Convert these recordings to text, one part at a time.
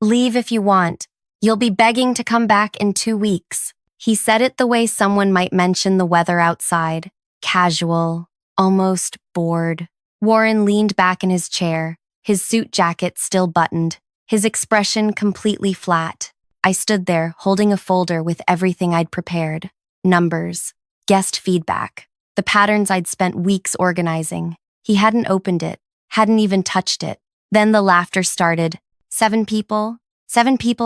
Leave if you want. You'll be begging to come back in 2 weeks. He said it the way someone might mention the weather outside. Casual, almost bored. Warren leaned back in his chair, his suit jacket still buttoned, his expression completely flat. I stood there, holding a folder with everything I'd prepared. Numbers, guest feedback, the patterns I'd spent weeks organizing. He hadn't opened it, hadn't even touched it. Then the laughter started. 7 people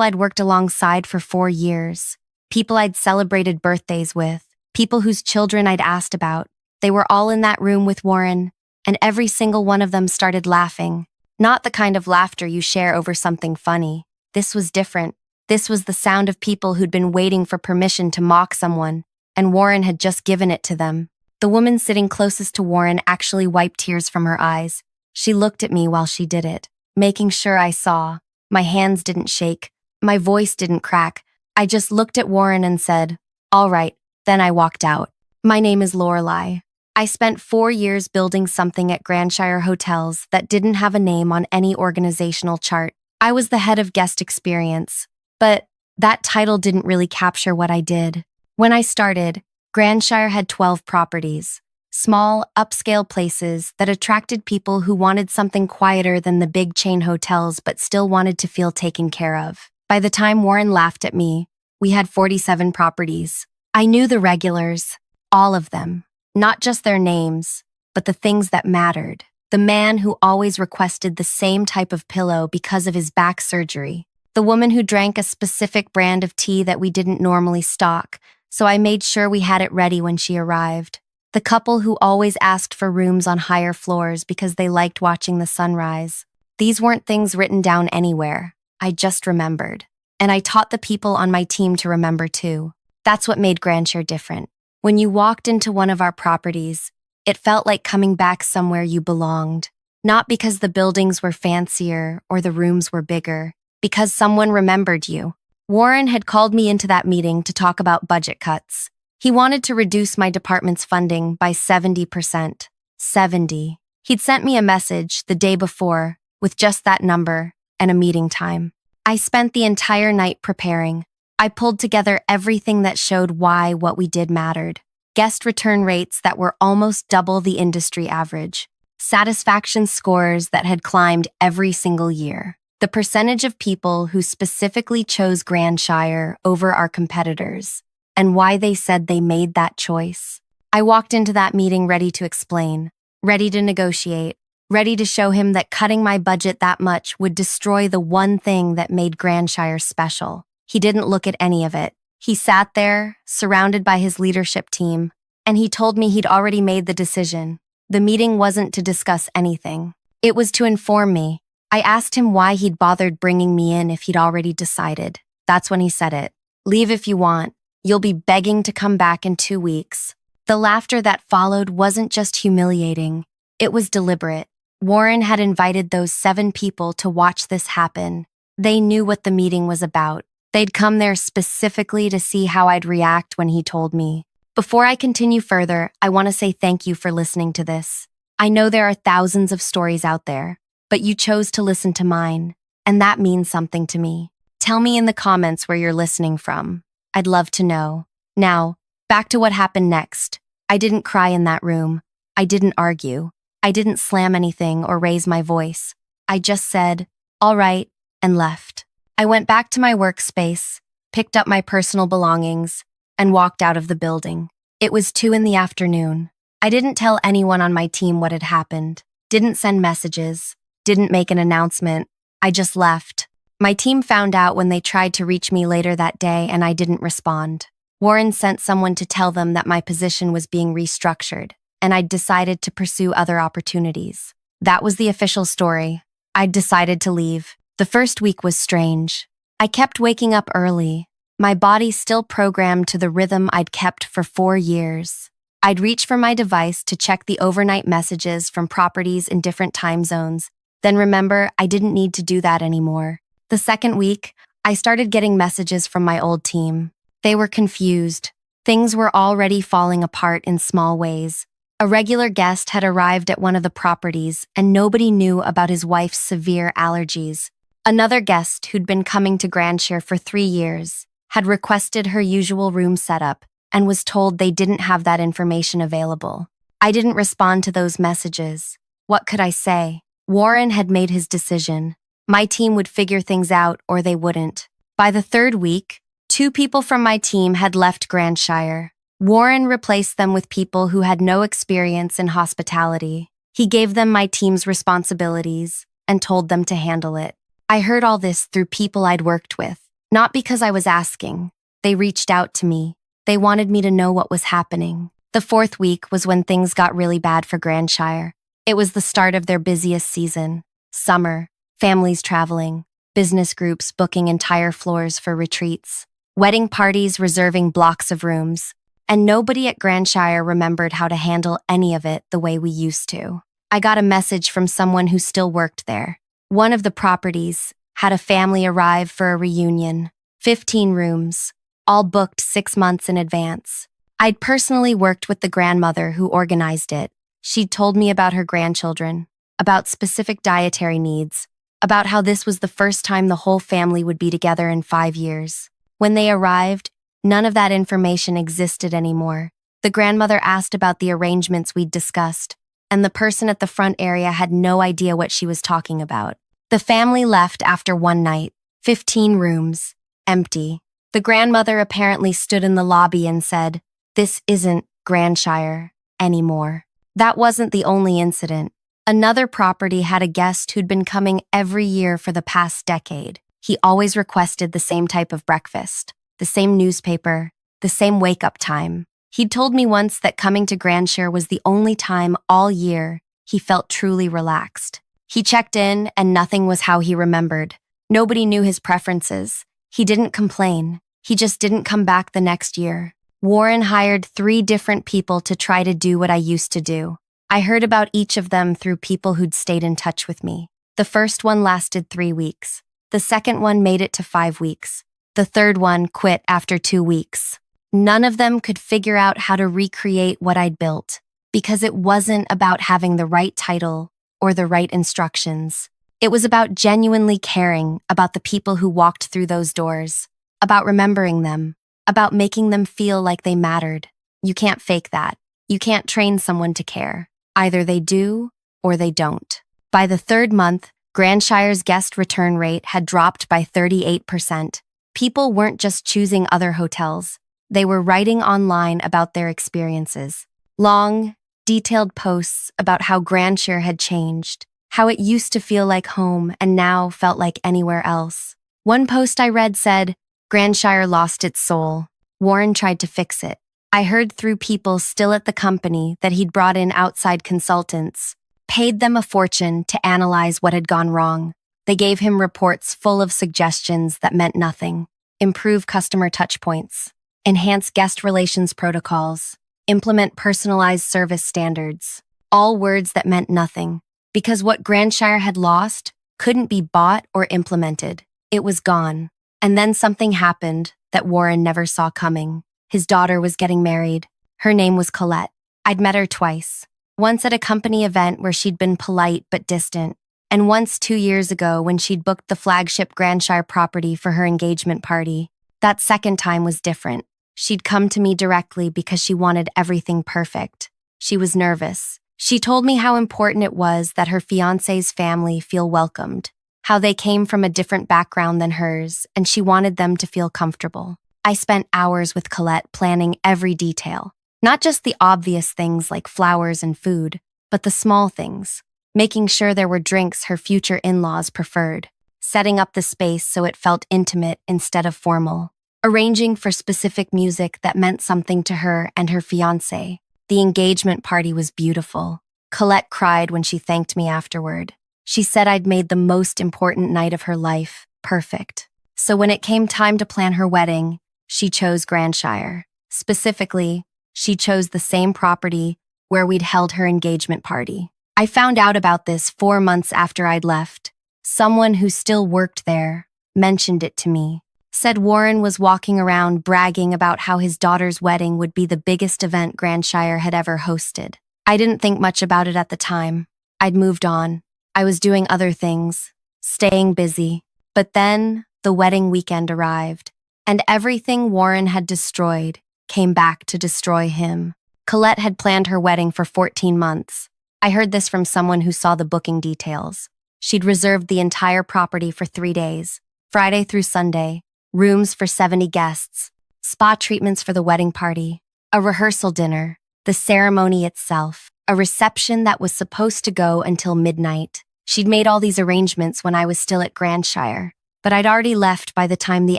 I'd worked alongside for 4 years. People I'd celebrated birthdays with, people whose children I'd asked about. They were all in that room with Warren, and every single one of them started laughing. Not the kind of laughter you share over something funny. This was different. This was the sound of people who'd been waiting for permission to mock someone, and Warren had just given it to them. The woman sitting closest to Warren actually wiped tears from her eyes. She looked at me while she did it, making sure I saw. My hands didn't shake. My voice didn't crack. I just looked at Warren and said, "All right." Then I walked out. My name is Lorelei. I spent 4 years building something at Grandshire Hotels that didn't have a name on any organizational chart. I was the head of guest experience, but that title didn't really capture what I did. When I started, Grandshire had 12 properties, small, upscale places that attracted people who wanted something quieter than the big chain hotels but still wanted to feel taken care of. By the time Warren laughed at me, we had 47 properties. I knew the regulars, all of them, not just their names, but the things that mattered. The man who always requested the same type of pillow because of his back surgery. The woman who drank a specific brand of tea that we didn't normally stock, so I made sure we had it ready when she arrived. The couple who always asked for rooms on higher floors because they liked watching the sunrise. These weren't things written down anywhere. I just remembered. And I taught the people on my team to remember too. That's what made Grandshire different. When you walked into one of our properties, it felt like coming back somewhere you belonged. Not because the buildings were fancier or the rooms were bigger, because someone remembered you. Warren had called me into that meeting to talk about budget cuts. He wanted to reduce my department's funding by 70%. 70. He'd sent me a message the day before with just that number and a meeting time. I spent the entire night preparing. I pulled together everything that showed why what we did mattered. Guest return rates that were almost double the industry average. Satisfaction scores that had climbed every single year. The percentage of people who specifically chose Grandshire over our competitors, and why they said they made that choice. I walked into that meeting ready to explain, ready to negotiate, ready to show him that cutting my budget that much would destroy the one thing that made Grandshire special. He didn't look at any of it. He sat there, surrounded by his leadership team, and he told me he'd already made the decision. The meeting wasn't to discuss anything. It was to inform me. I asked him why he'd bothered bringing me in if he'd already decided. That's when he said it. "Leave if you want. You'll be begging to come back in 2 weeks." The laughter that followed wasn't just humiliating. It was deliberate. Warren had invited those 7 people to watch this happen. They knew what the meeting was about. They'd come there specifically to see how I'd react when he told me. Before I continue further, I want to say thank you for listening to this. I know there are thousands of stories out there, but you chose to listen to mine, and that means something to me. Tell me in the comments where you're listening from. I'd love to know. Now, back to what happened next. I didn't cry in that room. I didn't argue. I didn't slam anything or raise my voice. I just said, "All right," and left. I went back to my workspace, picked up my personal belongings, and walked out of the building. It was 2 in the afternoon. I didn't tell anyone on my team what had happened, didn't send messages, didn't make an announcement. I just left. My team found out when they tried to reach me later that day and I didn't respond. Warren sent someone to tell them that my position was being restructured and I'd decided to pursue other opportunities. That was the official story. I'd decided to leave. The first week was strange. I kept waking up early, my body still programmed to the rhythm I'd kept for 4 years. I'd reach for my device to check the overnight messages from properties in different time zones, then remember I didn't need to do that anymore. The second week, I started getting messages from my old team. They were confused. Things were already falling apart in small ways. A regular guest had arrived at one of the properties and nobody knew about his wife's severe allergies. Another guest who'd been coming to Grandshire for 3 years had requested her usual room setup and was told they didn't have that information available. I didn't respond to those messages. What could I say? Warren had made his decision. My team would figure things out or they wouldn't. By the third week, 2 people from my team had left Grandshire. Warren replaced them with people who had no experience in hospitality. He gave them my team's responsibilities and told them to handle it. I heard all this through people I'd worked with, not because I was asking. They reached out to me. They wanted me to know what was happening. The 4th week was when things got really bad for Grandshire. It was the start of their busiest season. Summer, families traveling, business groups booking entire floors for retreats, wedding parties reserving blocks of rooms, and nobody at Grandshire remembered how to handle any of it the way we used to. I got a message from someone who still worked there. One of the properties had a family arrive for a reunion, 15 rooms, all booked 6 months in advance. I'd personally worked with the grandmother who organized it. She'd told me about her grandchildren, about specific dietary needs, about how this was the first time the whole family would be together in 5 years. When they arrived, none of that information existed anymore. The grandmother asked about the arrangements we'd discussed, and the person at the front area had no idea what she was talking about. The family left after one night, 15 rooms, empty. The grandmother apparently stood in the lobby and said, "This isn't Grandshire anymore." That wasn't the only incident. Another property had a guest who'd been coming every year for the past decade. He always requested the same type of breakfast, the same newspaper, the same wake-up time. He'd told me once that coming to Grandshire was the only time all year he felt truly relaxed. He checked in and nothing was how he remembered. Nobody knew his preferences. He didn't complain. He just didn't come back the next year. Warren hired 3 different people to try to do what I used to do. I heard about each of them through people who'd stayed in touch with me. The first one lasted 3 weeks. The second one made it to 5 weeks. The third one quit after 2 weeks. None of them could figure out how to recreate what I'd built, because it wasn't about having the right title or the right instructions. It was about genuinely caring about the people who walked through those doors, about remembering them, about making them feel like they mattered. You can't fake that. You can't train someone to care. Either they do or they don't. By the 3rd month, Grandshire's guest return rate had dropped by 38%. People weren't just choosing other hotels. They were writing online about their experiences. Long, detailed posts about how Grandshire had changed, how it used to feel like home and now felt like anywhere else. One post I read said, "Grandshire lost its soul. Warren tried to fix it." I heard through people still at the company that he'd brought in outside consultants, paid them a fortune to analyze what had gone wrong. They gave him reports full of suggestions that meant nothing. Improve customer touchpoints, enhance guest relations protocols, implement personalized service standards. All words that meant nothing, because what Grandshire had lost couldn't be bought or implemented. It was gone. And then something happened that Warren never saw coming. His daughter was getting married. Her name was Colette. I'd met her twice. Once at a company event where she'd been polite but distant, and once 2 years ago when she'd booked the flagship Grandshire property for her engagement party. That second time was different. She'd come to me directly because she wanted everything perfect. She was nervous. She told me how important it was that her fiancé's family feel welcomed, how they came from a different background than hers, and she wanted them to feel comfortable. I spent hours with Colette planning every detail, not just the obvious things like flowers and food, but the small things, making sure there were drinks her future in-laws preferred, setting up the space so it felt intimate instead of formal, arranging for specific music that meant something to her and her fiancé. The engagement party was beautiful. Colette cried when she thanked me afterward. She said I'd made the most important night of her life perfect. So when it came time to plan her wedding, she chose Grandshire. Specifically, she chose the same property where we'd held her engagement party. I found out about this 4 months after I'd left. Someone who still worked there mentioned it to me, said Warren was walking around bragging about how his daughter's wedding would be the biggest event Grandshire had ever hosted. I didn't think much about it at the time. I'd moved on. I was doing other things, staying busy. But then the wedding weekend arrived, and everything Warren had destroyed came back to destroy him. Colette had planned her wedding for 14 months. I heard this from someone who saw the booking details. She'd reserved the entire property for 3 days, Friday through Sunday, rooms for 70 guests, spa treatments for the wedding party, a rehearsal dinner, the ceremony itself, a reception that was supposed to go until midnight. She'd made all these arrangements when I was still at Grandshire, but I'd already left by the time the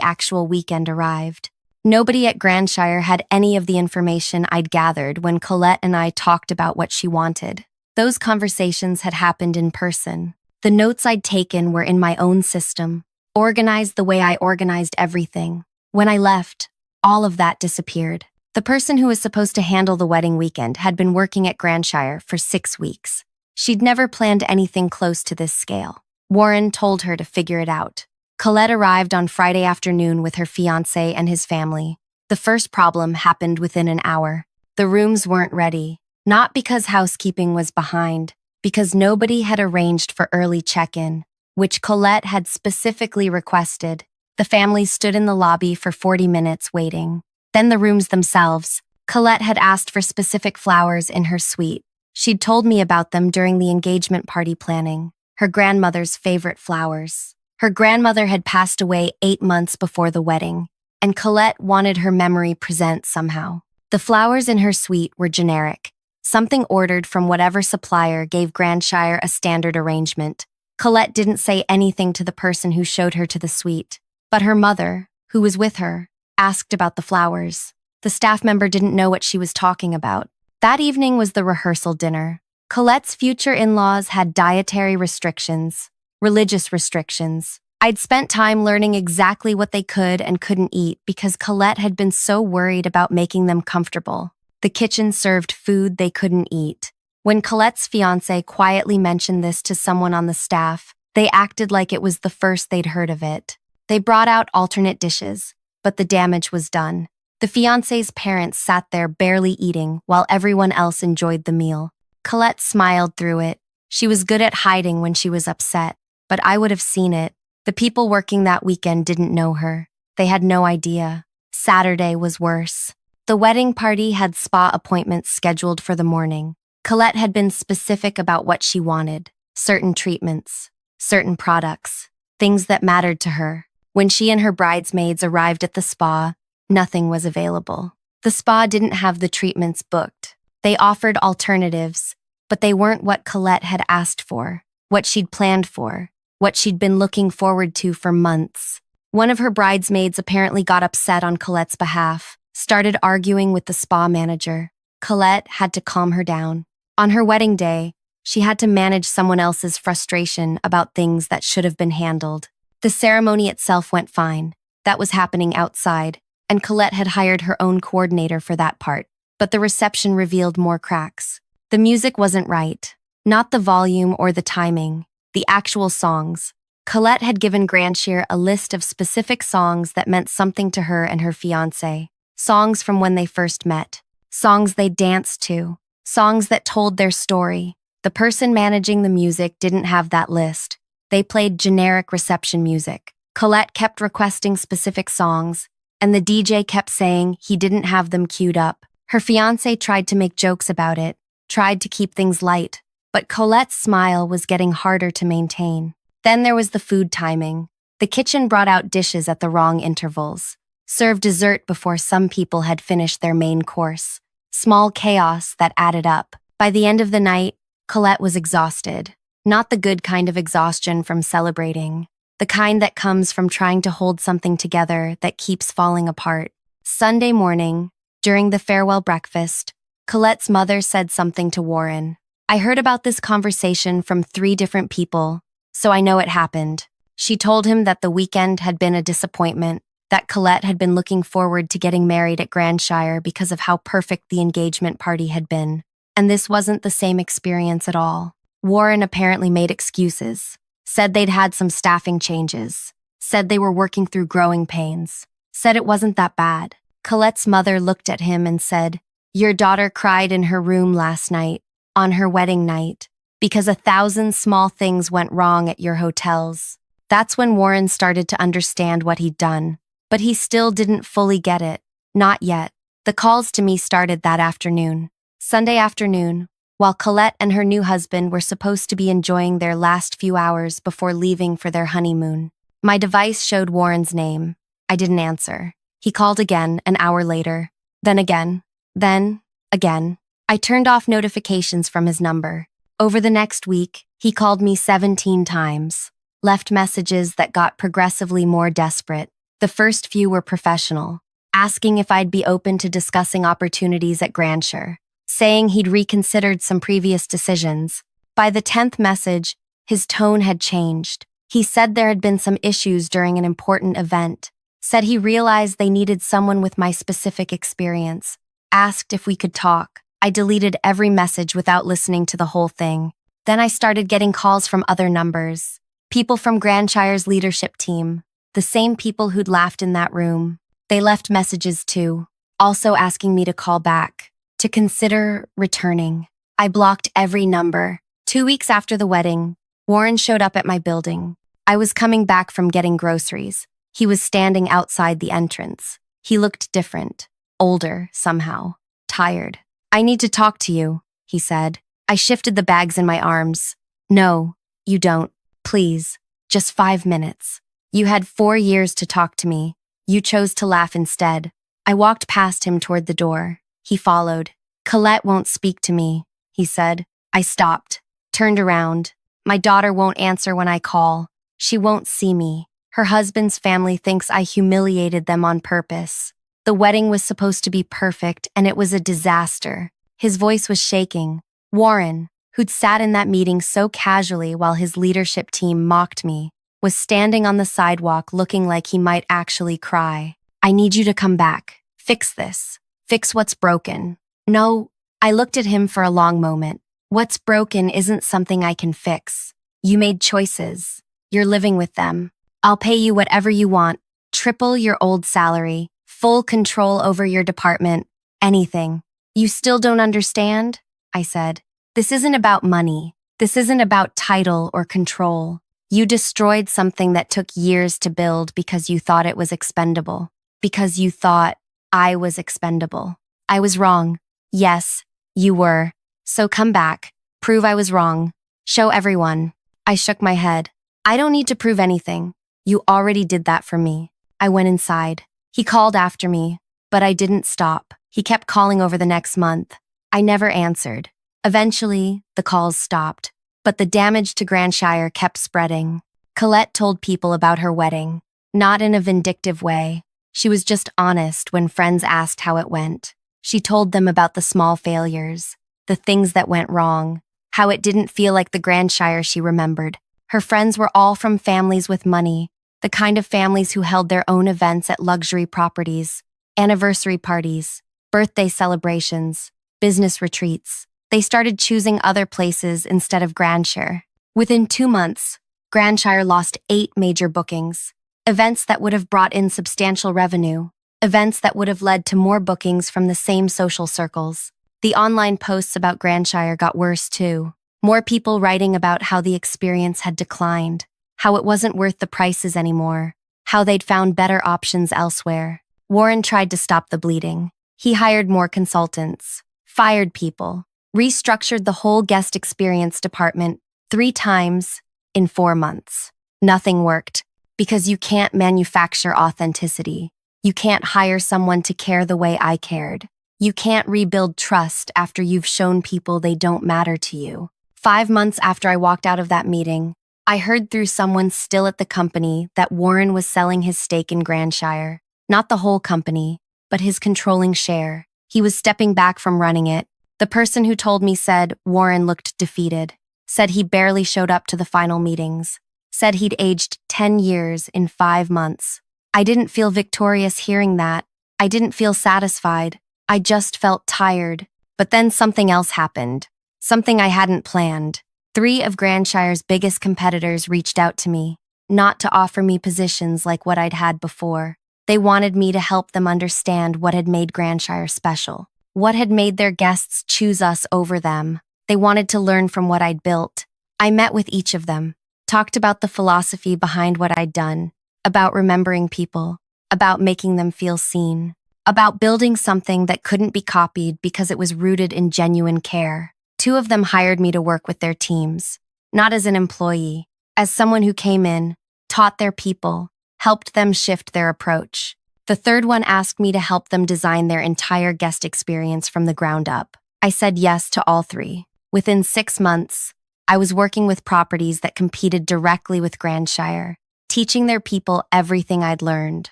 actual weekend arrived. Nobody at Grandshire had any of the information I'd gathered when Colette and I talked about what she wanted. Those conversations had happened in person. The notes I'd taken were in my own system, organized the way I organized everything. When I left, all of that disappeared. The person who was supposed to handle the wedding weekend had been working at Grandshire for 6 weeks. She'd never planned anything close to this scale. Warren told her to figure it out. Colette arrived on Friday afternoon with her fiancé and his family. The first problem happened within an hour. The rooms weren't ready, not because housekeeping was behind, because nobody had arranged for early check-in, which Colette had specifically requested. The family stood in the lobby for 40 minutes waiting. Then the rooms themselves. Colette had asked for specific flowers in her suite. She'd told me about them during the engagement party planning, her grandmother's favorite flowers. Her grandmother had passed away 8 months before the wedding, and Colette wanted her memory present somehow. The flowers in her suite were generic, something ordered from whatever supplier gave Grandshire a standard arrangement. Colette didn't say anything to the person who showed her to the suite, but her mother, who was with her, asked about the flowers. The staff member didn't know what she was talking about. That evening was the rehearsal dinner. Colette's future in-laws had dietary restrictions, religious restrictions. I'd spent time learning exactly what they could and couldn't eat because Colette had been so worried about making them comfortable. The kitchen served food they couldn't eat. When Colette's fiancé quietly mentioned this to someone on the staff, they acted like it was the first they'd heard of it. They brought out alternate dishes, but the damage was done. The fiancé's parents sat there barely eating while everyone else enjoyed the meal. Colette smiled through it. She was good at hiding when she was upset, but I would have seen it. The people working that weekend didn't know her. They had no idea. Saturday was worse. The wedding party had spa appointments scheduled for the morning. Colette had been specific about what she wanted, certain treatments, certain products, things that mattered to her. When she and her bridesmaids arrived at the spa, nothing was available. The spa didn't have the treatments booked. They offered alternatives, but they weren't what Colette had asked for, what she'd planned for, what she'd been looking forward to for months. One of her bridesmaids apparently got upset on Colette's behalf, started arguing with the spa manager. Colette had to calm her down. On her wedding day, she had to manage someone else's frustration about things that should have been handled. The ceremony itself went fine. That was happening outside, and Colette had hired her own coordinator for that part. But the reception revealed more cracks. The music wasn't right. Not the volume or the timing. The actual songs. Colette had given Grandshire a list of specific songs that meant something to her and her fiancé. Songs from when they first met. Songs they danced to. Songs that told their story. The person managing the music didn't have that list. They played generic reception music. Colette kept requesting specific songs, and the DJ kept saying he didn't have them queued up. Her fiancé tried to make jokes about it, tried to keep things light, but Colette's smile was getting harder to maintain. Then there was the food timing. The kitchen brought out dishes at the wrong intervals, served dessert before some people had finished their main course. Small chaos that added up. By the end of the night, Colette was exhausted. Not the good kind of exhaustion from celebrating, the kind that comes from trying to hold something together that keeps falling apart. Sunday morning, during the farewell breakfast, Colette's mother said something to Warren. I heard about this conversation from 3 different people, so I know it happened. She told him that the weekend had been a disappointment, that Colette had been looking forward to getting married at Grandshire because of how perfect the engagement party had been. And this wasn't the same experience at all. Warren apparently made excuses, said they'd had some staffing changes, said they were working through growing pains, said it wasn't that bad. Colette's mother looked at him and said, "Your daughter cried in her room last night, on her wedding night, because 1,000 small things went wrong at your hotels. That's when Warren started to understand what he'd done. But he still didn't fully get it. Not yet. The calls to me started that afternoon. Sunday afternoon, while Colette and her new husband were supposed to be enjoying their last few hours before leaving for their honeymoon. My device showed Warren's name. I didn't answer. He called again an hour later. Then again. Then again. I turned off notifications from his number. Over the next week, he called me 17 times. Left messages that got progressively more desperate. The first few were professional, asking if I'd be open to discussing opportunities at Grandshire, saying he'd reconsidered some previous decisions. By the 10th message, his tone had changed. He said there had been some issues during an important event, said he realized they needed someone with my specific experience, asked if we could talk. I deleted every message without listening to the whole thing. Then I started getting calls from other numbers. People from Grandshire's leadership team, the same people who'd laughed in that room. They left messages too, also asking me to call back, to consider returning. I blocked every number. 2 weeks after the wedding, Warren showed up at my building. I was coming back from getting groceries. He was standing outside the entrance. He looked different, older somehow, tired. "I need to talk to you," he said. I shifted the bags in my arms. "No, you don't. Please, just 5 minutes. You had 4 years to talk to me. You chose to laugh instead." I walked past him toward the door. He followed. "Colette won't speak to me," he said. I stopped, turned around. "My daughter won't answer when I call. She won't see me. Her husband's family thinks I humiliated them on purpose. The wedding was supposed to be perfect, and it was a disaster." His voice was shaking. Warren, who'd sat in that meeting so casually while his leadership team mocked me, was standing on the sidewalk looking like he might actually cry. "I need you to come back. Fix this. Fix what's broken." "No." I looked at him for a long moment. "What's broken isn't something I can fix. You made choices. You're living with them. I'll pay you whatever you want. Triple your old salary. Full control over your department. Anything." "You still don't understand?" I said. "This isn't about money. This isn't about title or control. You destroyed something that took years to build because you thought it was expendable. Because you thought I was expendable. I was wrong. Yes, you were. So come back. Prove I was wrong. Show everyone." I shook my head. "I don't need to prove anything. You already did that for me." I went inside. He called after me, but I didn't stop. He kept calling over the next month. I never answered. Eventually, the calls stopped, but the damage to Grandshire kept spreading. Colette told people about her wedding, not in a vindictive way. She was just honest when friends asked how it went. She told them about the small failures, the things that went wrong, how it didn't feel like the Grandshire she remembered. Her friends were all from families with money, the kind of families who held their own events at luxury properties, anniversary parties, birthday celebrations, business retreats. They started choosing other places instead of Grandshire. Within 2 months, Grandshire lost 8 major bookings, events that would have brought in substantial revenue, events that would have led to more bookings from the same social circles. The online posts about Grandshire got worse too. More people writing about how the experience had declined, how it wasn't worth the prices anymore, how they'd found better options elsewhere. Warren tried to stop the bleeding. He hired more consultants, fired people, restructured the whole guest experience department 3 times in 4 months. Nothing worked, because you can't manufacture authenticity. You can't hire someone to care the way I cared. You can't rebuild trust after you've shown people they don't matter to you. 5 months after I walked out of that meeting, I heard through someone still at the company that Warren was selling his stake in Grandshire. Not the whole company, but his controlling share. He was stepping back from running it. The person who told me said Warren looked defeated, said he barely showed up to the final meetings, said he'd aged 10 years in 5 months. I didn't feel victorious hearing that. I didn't feel satisfied. I just felt tired. But then something else happened. Something I hadn't planned. 3 of Grandshire's biggest competitors reached out to me, not to offer me positions like what I'd had before. They wanted me to help them understand what had made Grandshire special, what had made their guests choose us over them. They wanted to learn from what I'd built. I met with each of them, talked about the philosophy behind what I'd done, about remembering people, about making them feel seen, about building something that couldn't be copied because it was rooted in genuine care. Two of them hired me to work with their teams, not as an employee, as someone who came in, taught their people, helped them shift their approach. The third one asked me to help them design their entire guest experience from the ground up. I said yes to all three. Within 6 months, I was working with properties that competed directly with Grandshire, teaching their people everything I'd learned,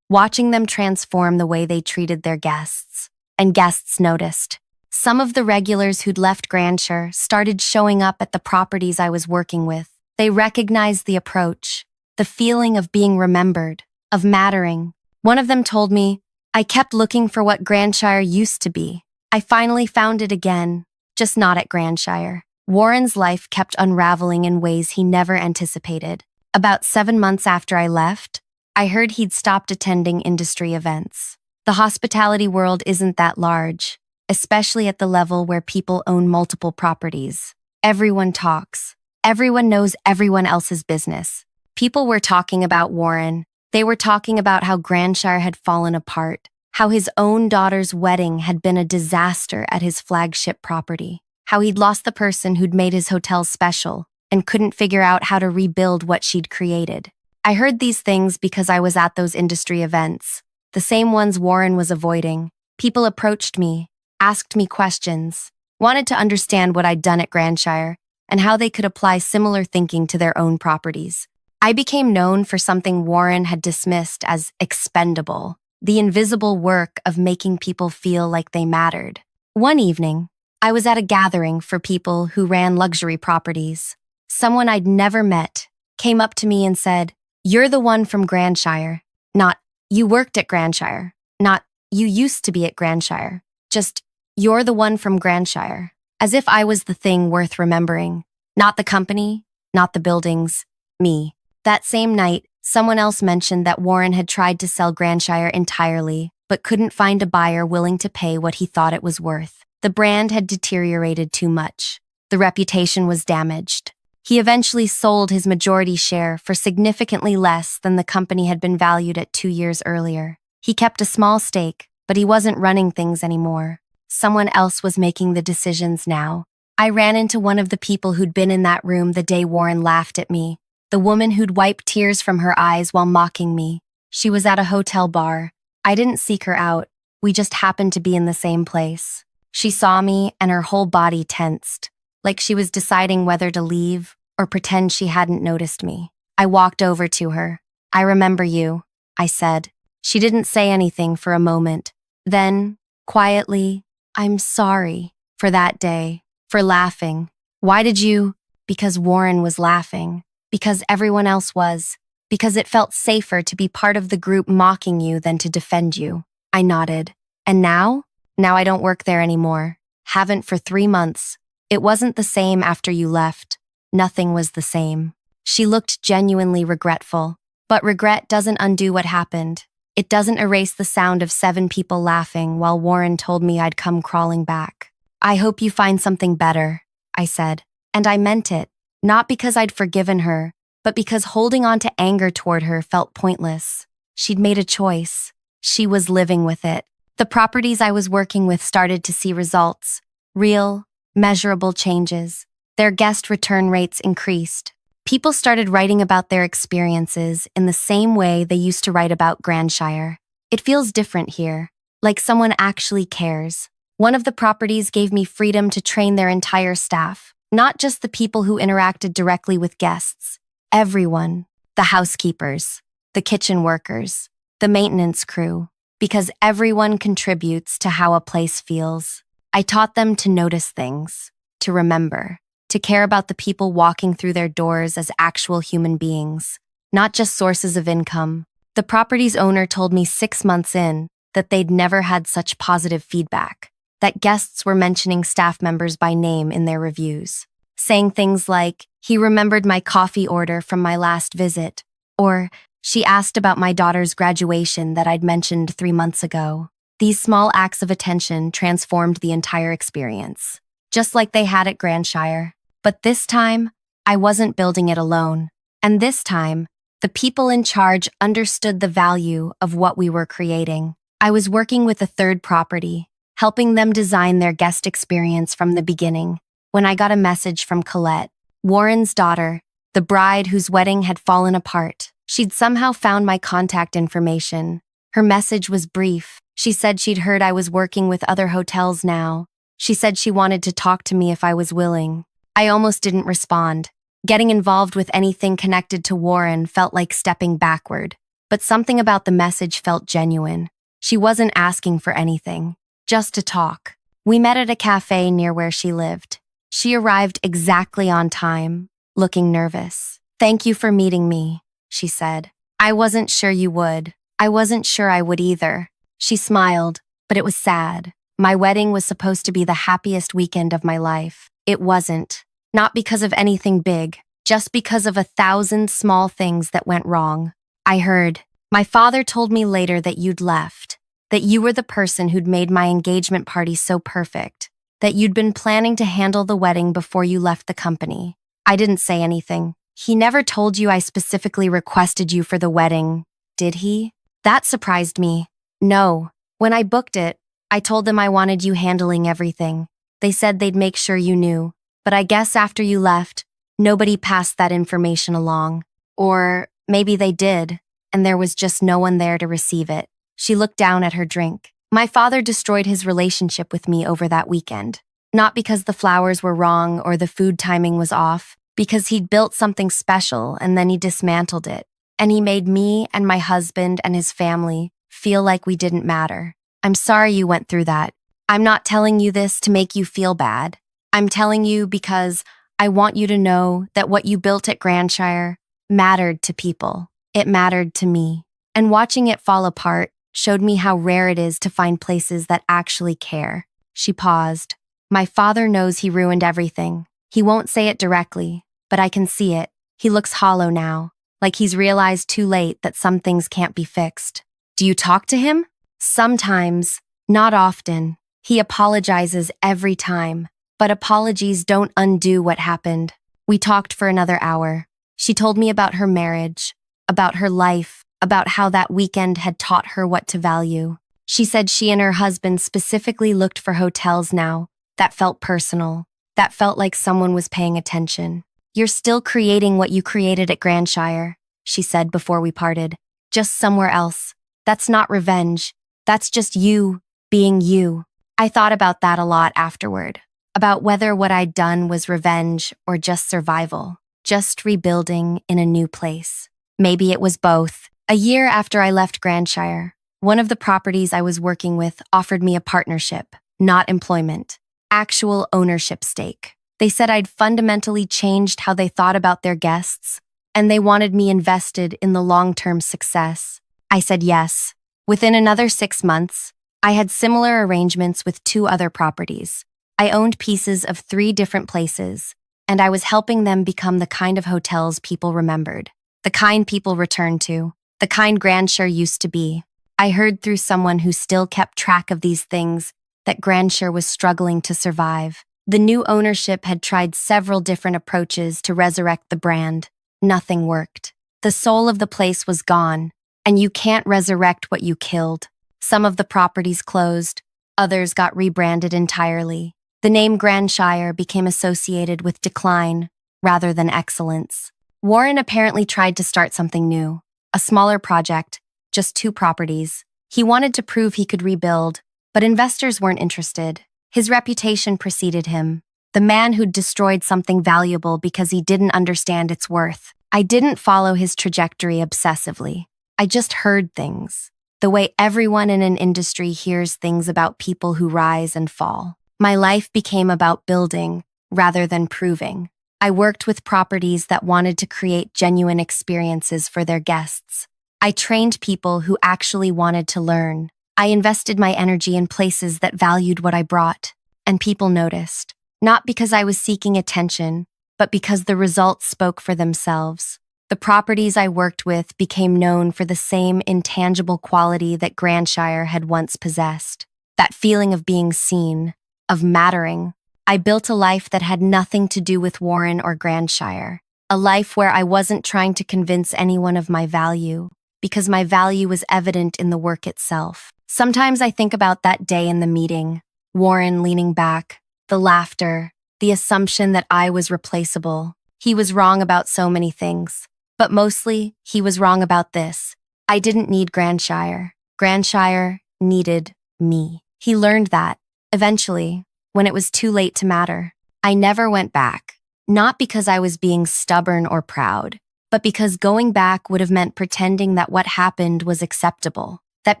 watching them transform the way they treated their guests. And guests noticed. Some of the regulars who'd left Grandshire started showing up at the properties I was working with. They recognized the approach, the feeling of being remembered, of mattering. One of them told me, "I kept looking for what Grandshire used to be. I finally found it again, just not at Grandshire." Warren's life kept unraveling in ways he never anticipated. About 7 months after I left, I heard he'd stopped attending industry events. The hospitality world isn't that large, especially at the level where people own multiple properties. Everyone talks. Everyone knows everyone else's business. People were talking about Warren. They were talking about how Grandshire had fallen apart, how his own daughter's wedding had been a disaster at his flagship property, how he'd lost the person who'd made his hotel special and couldn't figure out how to rebuild what she'd created. I heard these things because I was at those industry events, the same ones Warren was avoiding. People approached me, asked me questions, wanted to understand what I'd done at Grandshire and how they could apply similar thinking to their own properties. I became known for something Warren had dismissed as expendable, the invisible work of making people feel like they mattered. One evening, I was at a gathering for people who ran luxury properties. Someone I'd never met came up to me and said, "You're the one from Grandshire," not "You worked at Grandshire," not "You used to be at Grandshire," just "You're the one from Grandshire," as if I was the thing worth remembering. Not the company, not the buildings, me. That same night, someone else mentioned that Warren had tried to sell Grandshire entirely, but couldn't find a buyer willing to pay what he thought it was worth. The brand had deteriorated too much. The reputation was damaged. He eventually sold his majority share for significantly less than the company had been valued at 2 years earlier. He kept a small stake, but he wasn't running things anymore. Someone else was making the decisions now. I ran into one of the people who'd been in that room the day Warren laughed at me. The woman who'd wiped tears from her eyes while mocking me. She was at a hotel bar. I didn't seek her out. We just happened to be in the same place. She saw me and her whole body tensed, like she was deciding whether to leave or pretend she hadn't noticed me. I walked over to her. "I remember you," I said. She didn't say anything for a moment. Then, quietly, "I'm sorry for that day, for laughing." "Why did you?" "Because Warren was laughing. Because everyone else was. Because it felt safer to be part of the group mocking you than to defend you." I nodded. "And now?" "Now I don't work there anymore. Haven't for 3 months. It wasn't the same after you left. Nothing was the same." She looked genuinely regretful. But regret doesn't undo what happened. It doesn't erase the sound of 7 people laughing while Warren told me I'd come crawling back. "I hope you find something better," I said. And I meant it. Not because I'd forgiven her, but because holding on to anger toward her felt pointless. She'd made a choice. She was living with it. The properties I was working with started to see results. Real, measurable changes. Their guest return rates increased. People started writing about their experiences in the same way they used to write about Grandshire. It feels different here, like someone actually cares. One of the properties gave me freedom to train their entire staff. Not just the people who interacted directly with guests. Everyone. The housekeepers, the kitchen workers, the maintenance crew. Because everyone contributes to how a place feels. I taught them to notice things, to remember, to care about the people walking through their doors as actual human beings, not just sources of income. The property's owner told me 6 months in that they'd never had such positive feedback. That guests were mentioning staff members by name in their reviews, saying things like, "He remembered my coffee order from my last visit," or "She asked about my daughter's graduation that I'd mentioned 3 months ago." These small acts of attention transformed the entire experience, just like they had at Grandshire. But this time, I wasn't building it alone. And this time, the people in charge understood the value of what we were creating. I was working with a third property, helping them design their guest experience from the beginning, when I got a message from Colette, Warren's daughter, the bride whose wedding had fallen apart. She'd somehow found my contact information. Her message was brief. She said she'd heard I was working with other hotels now. She said she wanted to talk to me if I was willing. I almost didn't respond. Getting involved with anything connected to Warren felt like stepping backward, but something about the message felt genuine. She wasn't asking for anything, just to talk. We met at a cafe near where she lived. She arrived exactly on time, looking nervous. "Thank you for meeting me," she said. "I wasn't sure you would. I wasn't sure I would either." She smiled, but it was sad. My wedding was supposed to be the happiest weekend of my life. It wasn't. Not because of anything big, just because of 1,000 small things that went wrong. I heard. My father told me later that you'd left, that you were the person who'd made my engagement party so perfect, that you'd been planning to handle the wedding before you left the company. I didn't say anything. He never told you I specifically requested you for the wedding, did he? That surprised me. No. When I booked it, I told them I wanted you handling everything. They said they'd make sure you knew. But I guess after you left, nobody passed that information along. Or maybe they did, and there was just no one there to receive it. She looked down at her drink. My father destroyed his relationship with me over that weekend. Not because the flowers were wrong or the food timing was off, because he'd built something special and then he dismantled it. And he made me and my husband and his family feel like we didn't matter. I'm sorry you went through that. I'm not telling you this to make you feel bad. I'm telling you because I want you to know that what you built at Grandshire mattered to people. It mattered to me. And watching it fall apart showed me how rare it is to find places that actually care. She paused. My father knows he ruined everything. He won't say it directly, but I can see it. He looks hollow now, like he's realized too late that some things can't be fixed. Do you talk to him? Sometimes, not often. He apologizes every time. But apologies don't undo what happened. We talked for another hour. She told me about her marriage, about her life, about how that weekend had taught her what to value. She said she and her husband specifically looked for hotels now that felt personal, that felt like someone was paying attention. "You're still creating what you created at Grandshire," she said before we parted. "Just somewhere else. That's not revenge. That's just you being you." I thought about that a lot afterward. About whether what I'd done was revenge or just survival, just rebuilding in a new place. Maybe it was both. A year after I left Grandshire, one of the properties I was working with offered me a partnership, not employment, actual ownership stake. They said I'd fundamentally changed how they thought about their guests, and they wanted me invested in the long-term success. I said yes. Within another 6 months, I had similar arrangements with 2 other properties. I owned pieces of 3 different places, and I was helping them become the kind of hotels people remembered, the kind people returned to, the kind Grandshire used to be. I heard through someone who still kept track of these things that Grandshire was struggling to survive. The new ownership had tried several different approaches to resurrect the brand. Nothing worked. The soul of the place was gone, and you can't resurrect what you killed. Some of the properties closed, others got rebranded entirely. The name Grandshire became associated with decline rather than excellence. Warren apparently tried to start something new, a smaller project, just 2 properties. He wanted to prove he could rebuild, but investors weren't interested. His reputation preceded him, the man who'd destroyed something valuable because he didn't understand its worth. I didn't follow his trajectory obsessively. I just heard things, the way everyone in an industry hears things about people who rise and fall. My life became about building rather than proving. I worked with properties that wanted to create genuine experiences for their guests. I trained people who actually wanted to learn. I invested my energy in places that valued what I brought, and people noticed. Not because I was seeking attention, but because the results spoke for themselves. The properties I worked with became known for the same intangible quality that Grandshire had once possessed. That feeling of being seen, of mattering. I built a life that had nothing to do with Warren or Grandshire. A life where I wasn't trying to convince anyone of my value, because my value was evident in the work itself. Sometimes I think about that day in the meeting, Warren leaning back, the laughter, the assumption that I was replaceable. He was wrong about so many things, but mostly he was wrong about this. I didn't need Grandshire. Grandshire needed me. He learned that, eventually, when it was too late to matter. I never went back, not because I was being stubborn or proud, but because going back would have meant pretending that what happened was acceptable, that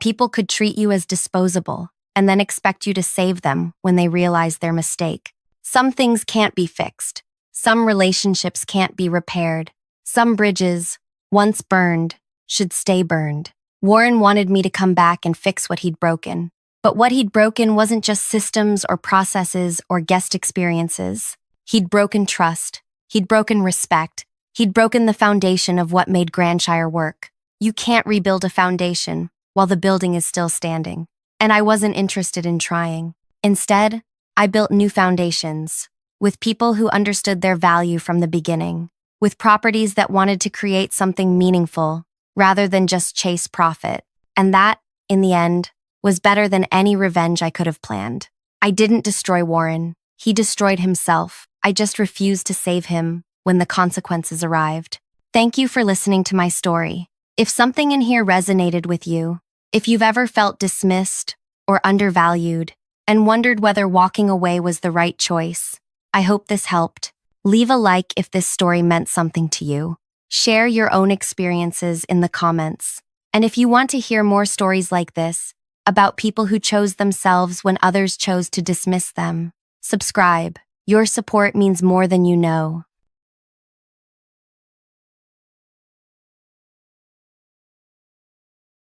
people could treat you as disposable, and then expect you to save them when they realize their mistake. Some things can't be fixed. Some relationships can't be repaired. Some bridges, once burned, should stay burned. Warren wanted me to come back and fix what he'd broken. But what he'd broken wasn't just systems or processes or guest experiences. He'd broken trust. He'd broken respect. He'd broken the foundation of what made Grandshire work. You can't rebuild a foundation while the building is still standing. And I wasn't interested in trying. Instead, I built new foundations, with people who understood their value from the beginning, with properties that wanted to create something meaningful rather than just chase profit. And that, in the end, was better than any revenge I could have planned. I didn't destroy Warren. He destroyed himself. I just refused to save him when the consequences arrived. Thank you for listening to my story. If something in here resonated with you, if you've ever felt dismissed or undervalued and wondered whether walking away was the right choice, I hope this helped. Leave a like if this story meant something to you. Share your own experiences in the comments. And if you want to hear more stories like this, about people who chose themselves when others chose to dismiss them, subscribe. Your support means more than you know.